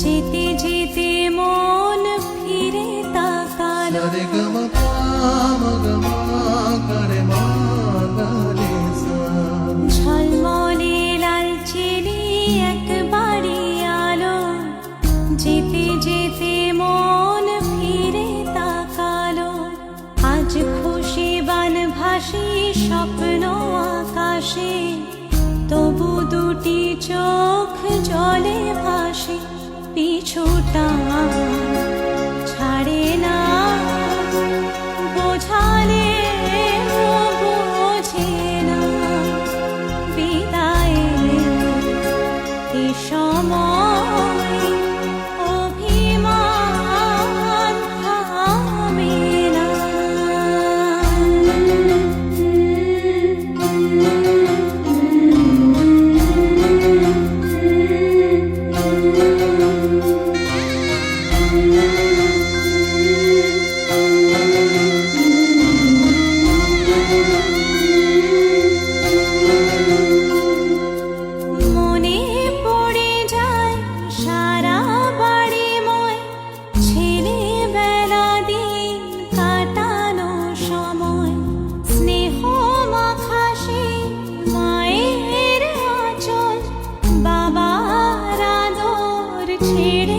যেতে যেতে মন ফিরে তাকালো ঝলমলে লালচেরি একবারে আলো। যেতে যেতে মন ফিরে তাকালো। আজ খুশি বান ভাসি স্বপ্ন আকাশে, তবু দুটি চোখ জলে ভাসে। পিছুটা ছাড়ে না, বোঝালে বোঝে না। বিদায় এ সময় অভিমান থামে না। মনে পড়ে যায় সারা বাড়িময় ছেলেবেলা দিন কাটানো সময়। স্নেহ মাখা সেই মায়ের আঁচল, বাবার আদর ছেড়ে